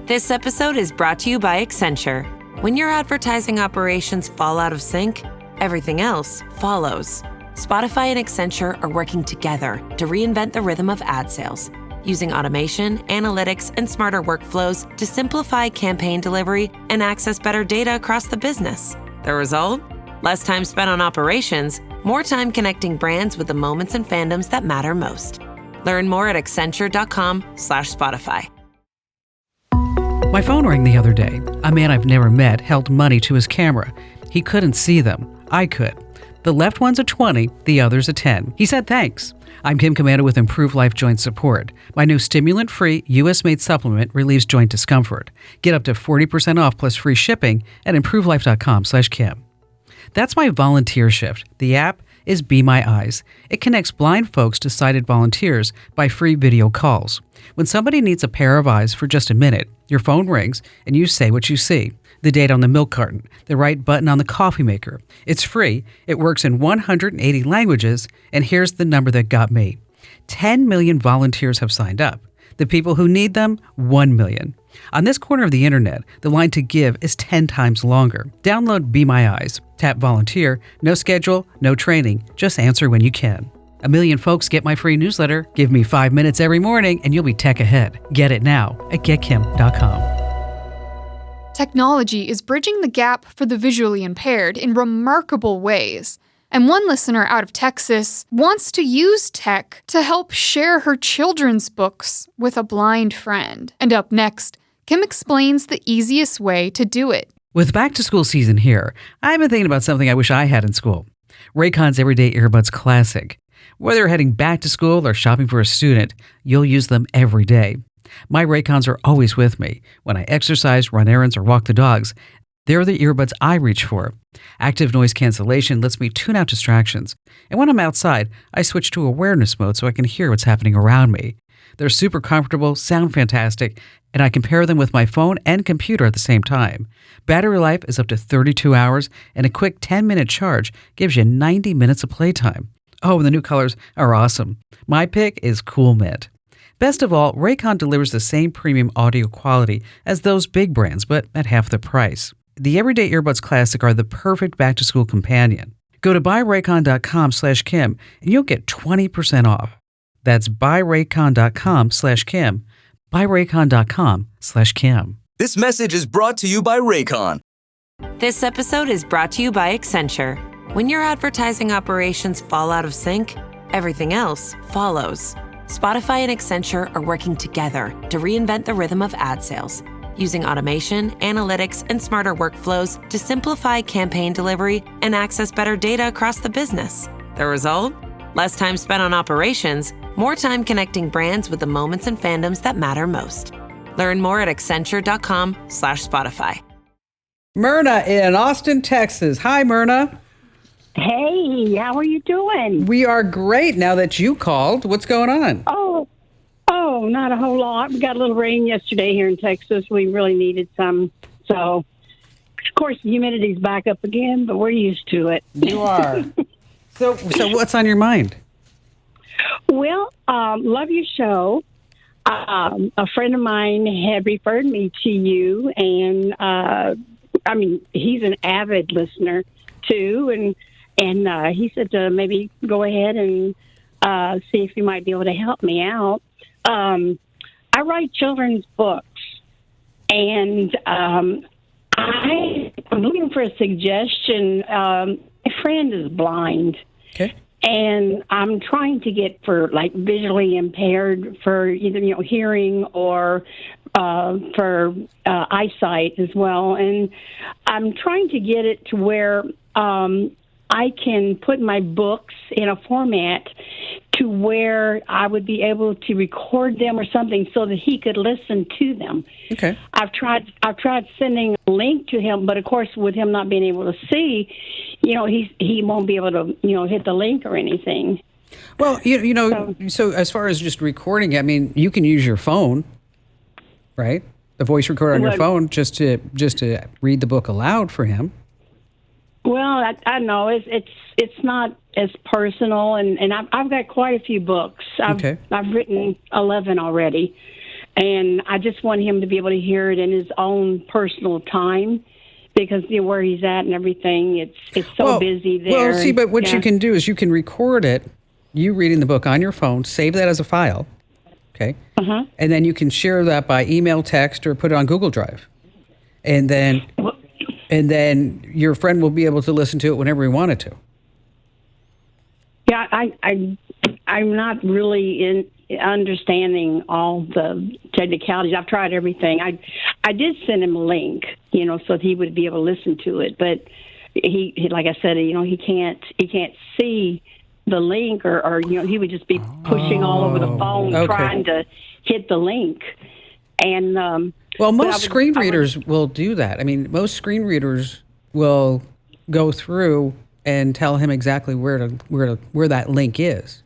This episode is brought to you by Accenture. When your advertising operations fall out of sync, everything else follows. Spotify and Accenture are working together to reinvent the rhythm of ad sales, using automation, analytics, and smarter workflows to simplify campaign delivery and access better data across the business. The result? Less time spent on operations, more time connecting brands with the moments and fandoms that matter most. Learn more at accenture.com/Spotify. My phone rang the other day. A man I've never met held money to his camera. He couldn't see them. I could. The left one's a 20, the other's a 10. He said thanks. I'm Kim Commander with Improved Life Joint Support. My new stimulant-free, U.S.-made supplement relieves joint discomfort. Get up to 40% off plus free shipping at improvedlife.com/Kim. That's my volunteer shift. The app is Be My Eyes. It connects blind folks to sighted volunteers by free video calls. When somebody needs a pair of eyes for just a minute, your phone rings and you say what you see. The date on the milk carton, the right button on the coffee maker. It's free, it works in 180 languages, and here's the number that got me. 10 million volunteers have signed up. The people who need them, 1 million. On this corner of the internet, the line to give is 10 times longer. Download Be My Eyes. Tap volunteer. No schedule, no training. Just answer when you can. 1 million folks get my free newsletter. Give me 5 minutes every morning and you'll be tech ahead. Get it now at getkim.com. Technology is bridging the gap for the visually impaired in remarkable ways. And one listener out of Texas wants to use tech to help share her children's books with a blind friend. And up next, Kim explains the easiest way to do it. With back-to-school season here, I've been thinking about something I wish I had in school. Raycon's Everyday Earbuds Classic. Whether you're heading back to school or shopping for a student, you'll use them every day. My Raycons are always with me. When I exercise, run errands, or walk the dogs, they're the earbuds I reach for. Active noise cancellation lets me tune out distractions. And when I'm outside, I switch to awareness mode so I can hear what's happening around me. They're super comfortable, sound fantastic, and I can pair them with my phone and computer at the same time. Battery life is up to 32 hours, and a quick 10-minute charge gives you 90 minutes of playtime. Oh, and the new colors are awesome. My pick is Cool Mint. Best of all, Raycon delivers the same premium audio quality as those big brands, but at half the price. The Everyday Earbuds Classic are the perfect back-to-school companion. Go to buyraycon.com/Kim and you'll get 20% off. That's buyraycon.com/Kim. buyraycon.com/Kim. This message is brought to you by Raycon. This episode is brought to you by Accenture. When your advertising operations fall out of sync, everything else follows. Spotify and Accenture are working together to reinvent the rhythm of ad sales, using automation, analytics, and smarter workflows to simplify campaign delivery and access better data across the business. The result? Less time spent on operations, more time connecting brands with the moments and fandoms that matter most. Learn more at accenture.com/Spotify. Myrna in Austin, Texas. Hi, Myrna. Hey, how are you doing? We are great now that you called. What's going on? Oh, not a whole lot. We got a little rain yesterday here in Texas. We really needed some. So, of course, the humidity's back up again, but we're used to it. You are. So what's on your mind? Well, love your show. A friend of mine had referred me to you, and he's an avid listener too, and he said to maybe go ahead and see if you might be able to help me out. I write children's books, and I'm looking for a suggestion. My friend is blind. Okay. And I'm trying to get for like visually impaired for either hearing or for eyesight as well. And I'm trying to get it to where I can put my books in a format to where I would be able to record them or something so that he could listen to them. Okay. I've tried sending a link to him, but of course, with him not being able to see, he won't be able to hit the link or anything. Well, so as far as just recording, I mean, you can use your phone, right? The voice recorder on your phone just to read the book aloud for him. Well, I know it's not as personal, and I've got quite a few books. I've written 11 already, And I just want him to be able to hear it in his own personal time, because where he's at and everything, it's so busy there. Well, see, but what you can do is you can record it, you reading the book on your phone, save that as a file, okay? And then you can share that by email, text, or put it on Google Drive. And then your friend will be able to listen to it whenever he wanted to. Yeah, I'm not really understanding all the technicalities. I've tried everything. I did send him a link, so that he would be able to listen to it. But he like I said, he can't see the link, or he would just be pushing all over the phone trying to hit the link. And most screen readers will do that. I mean, most screen readers will go through and tell him exactly where that link is.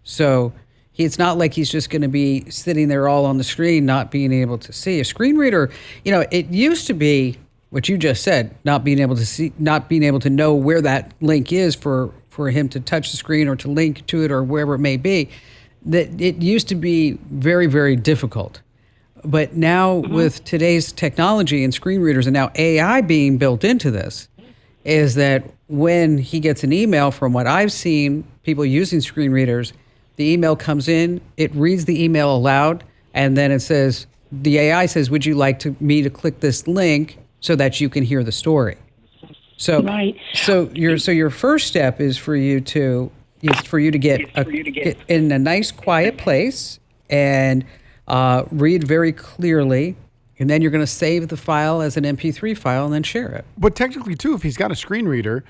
So it's not like he's just going to be sitting there all on the screen, not being able to see. A screen reader, it used to be what you just said, not being able to see, not being able to know where that link is for him to touch the screen or to link to it or wherever it may be. That it used to be very, very difficult. But now with today's technology and screen readers and now AI being built into this, is that when he gets an email, from what I've seen people using screen readers, the email comes in, it reads the email aloud, and then it says, the AI says, would you like me to click this link so that you can hear the story? So, so your first step is for you to get in a nice quiet place and read very clearly. And then you're going to save the file as an MP3 file and then share it. But technically, too, if he's got a screen reader,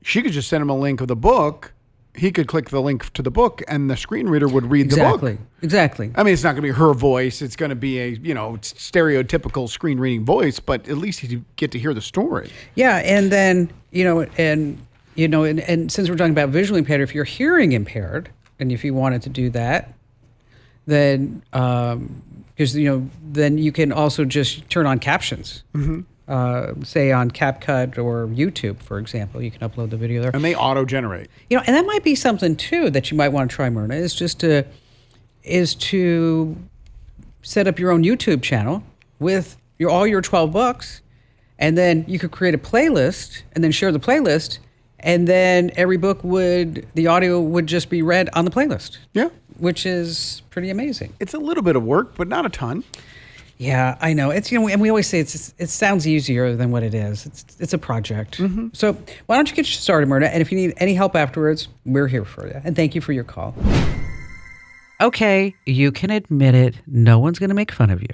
she could just send him a link of the book. He could click the link to the book, and the screen reader would read the book. Exactly. I mean, it's not going to be her voice. It's going to be a stereotypical screen reading voice, but at least you get to hear the story. Yeah, and then and since we're talking about visually impaired, if you're hearing impaired, and if you wanted to do that, then because then you can also just turn on captions. Say on CapCut or YouTube, for example, you can upload the video there, and they auto-generate. And that might be something too that you might want to try, Myrna. Is to set up your own YouTube channel with all your 12 books, and then you could create a playlist and then share the playlist, and then every book the audio would just be read on the playlist. Yeah. Which is pretty amazing. It's a little bit of work, but not a ton. Yeah, I know. It's and we always say it sounds easier than what it is. It's a project. So why don't you get started, Myrna? And if you need any help afterwards, we're here for you. And thank you for your call. Okay, you can admit it. No one's going to make fun of you.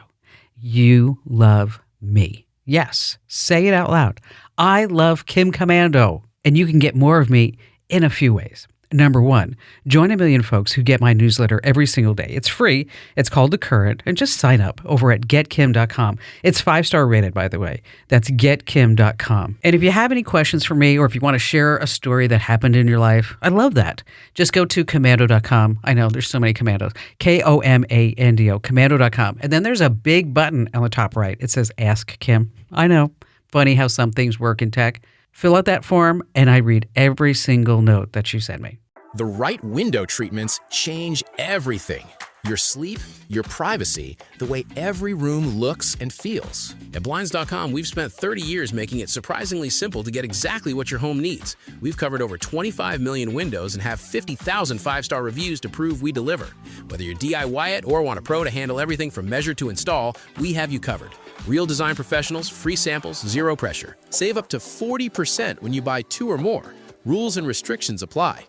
You love me. Yes, say it out loud. I love Kim Commando, and you can get more of me in a few ways. Number one, join a million folks who get my newsletter every single day. It's free. It's called The Current, and just sign up over at getkim.com. It's 5-star rated, by the way. That's getkim.com. And if you have any questions for me, or if you want to share a story that happened in your life, I love that. Just go to commando.com. I know there's so many commandos. Komando, commando.com. And then there's a big button on the top right. It says Ask Kim. I know. Funny how some things work in tech. Fill out that form, and I read every single note that you send me. The right window treatments change everything. Your sleep, your privacy, the way every room looks and feels. At Blinds.com, we've spent 30 years making it surprisingly simple to get exactly what your home needs. We've covered over 25 million windows and have 50,000 5-star reviews to prove we deliver. Whether you're DIY it or want a pro to handle everything from measure to install, we have you covered. Real design professionals, free samples, zero pressure. Save up to 40% when you buy 2 or more. Rules and restrictions apply.